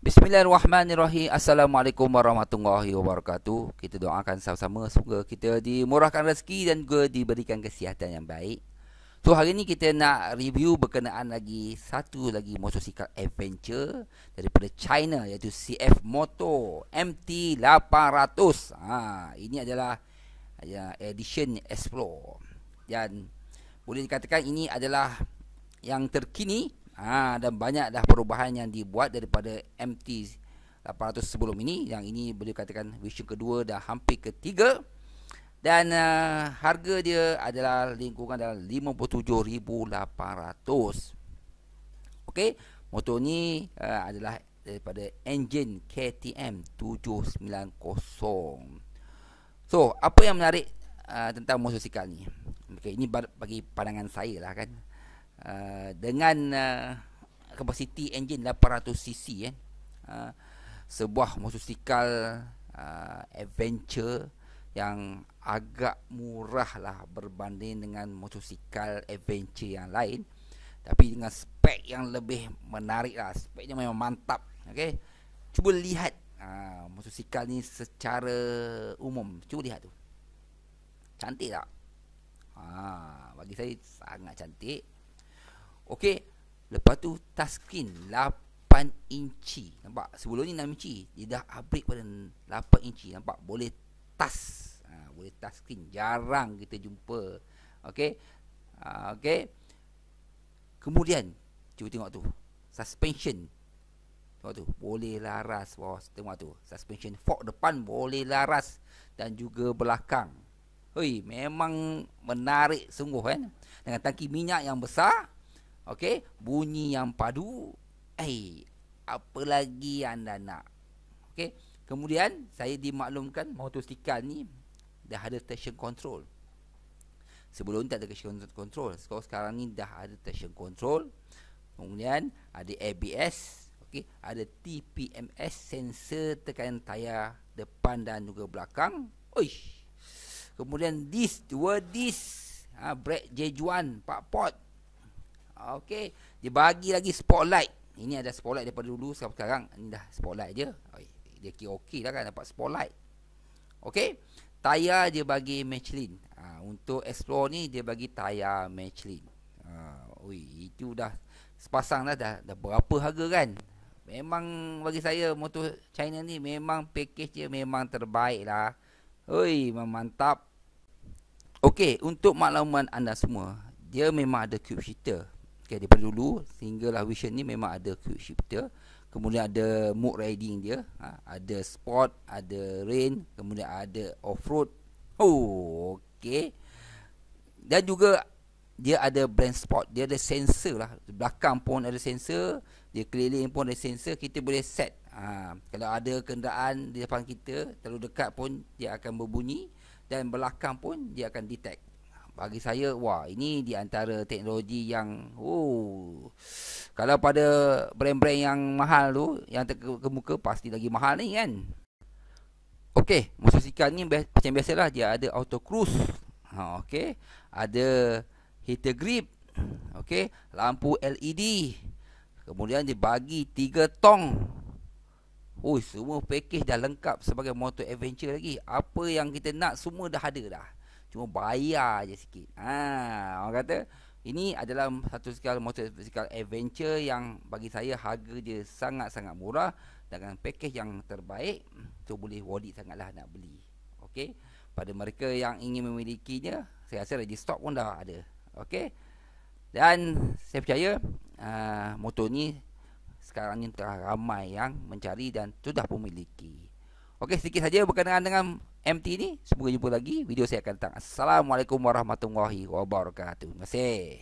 Bismillahirrahmanirrahim. Assalamualaikum warahmatullahi wabarakatuh. Kita doakan sama-sama semoga kita dimurahkan rezeki dan juga diberikan kesihatan yang baik. So hari ni kita nak review berkenaan lagi satu lagi motosikal adventure daripada China, iaitu CF Moto MT800. Ini adalah edition Explore dan boleh dikatakan ini adalah yang terkini. Dan banyak dah perubahan yang dibuat daripada MT800 sebelum ini. Yang ini boleh katakan version kedua dan hampir ketiga. Dan harga dia adalah lingkungan dalam 57,800. Okey, motor ni adalah daripada enjin KTM 790. So, apa yang menarik tentang motosikal ni? Okay, ini bagi pandangan saya lah kan. Dengan kapasiti enjin 800cc sebuah motosikal adventure yang agak murah lah berbanding dengan motosikal adventure yang lain, tapi dengan spek yang lebih menarik lah. Speknya memang mantap. Okay? Cuba lihat motosikal ni secara umum. Cuba lihat tu. Cantik tak? Bagi saya sangat cantik. Okey, lepas tu touchscreen 8 inci. Nampak? Sebelum ni 6 inci. Dia dah upgrade pada 8 inci. Nampak? Boleh touch. Boleh touchscreen. Jarang kita jumpa. Okey. Okey. Kemudian, cuba tengok tu. Suspension. Tengok tu. Boleh laras. Wah, tengok tu. Suspension fork depan boleh laras. Dan juga belakang. Hoi, memang menarik sungguh kan. Dengan tangki minyak yang besar. Okey, bunyi yang padu. Apa lagi anda nak? Okey, kemudian saya dimaklumkan motosikal ni dah ada traction control. Sebelum ni tak ada traction control. Sekarang ni dah ada traction control. Kemudian ada ABS, okey, ada TPMS, sensor tekanan tayar depan dan juga belakang. Oish. Kemudian dua disc, brake Jejuan 4 port. Okey, dia bagi lagi spotlight. Ini ada spotlight daripada dulu, sekarang ini dah spotlight je. Dia kira okey lah kan, dapat spotlight. Okey, tayar dia bagi Michelin. Untuk Explore ni dia bagi tayar Michelin. Itu dah sepasang dah berapa harga kan? Memang bagi saya motor China ni memang package dia memang terbaik lah. Memang mantap. Okey, untuk makluman anda semua, dia memang ada cube shifter. Okay, daripada dulu sehinggalah Vision ni memang ada cube shifter. Kemudian ada mode riding dia, ada sport, ada rain, kemudian ada off-road. Okey. Dan juga dia ada blind spot, dia ada sensor lah. Belakang pun ada sensor, dia keliling pun ada sensor. Kita boleh set. Kalau ada kenderaan di depan kita terlalu dekat pun dia akan berbunyi, dan belakang pun dia akan detect. Bagi saya, wah, ini di antara teknologi yang kalau pada brand-brand yang mahal tu, yang terkemuka, pasti lagi mahal ni kan. Okey, motosikal ni macam biasalah, dia ada auto cruise. Okey, ada heater grip. Okey, lampu LED. Kemudian dia bagi 3 tong. Semua package dah lengkap sebagai motor adventure lagi. Apa yang kita nak semua dah ada dah. Cuma bayar je sikit. Orang kata ini adalah satu sekali motosikal adventure yang bagi saya harga dia sangat-sangat murah dengan package yang terbaik. So boleh worth it sangatlah nak beli. Okey. Pada mereka yang ingin memilikinya, saya rasa register stock pun dah ada. Okey. Dan saya percaya motor ni sekarang ni telah ramai yang mencari dan sudah memiliki. Okey, sedikit saja berkenaan dengan MT ni. Semoga jumpa lagi. Video saya akan datang. Assalamualaikum warahmatullahi wabarakatuh. Terima kasih.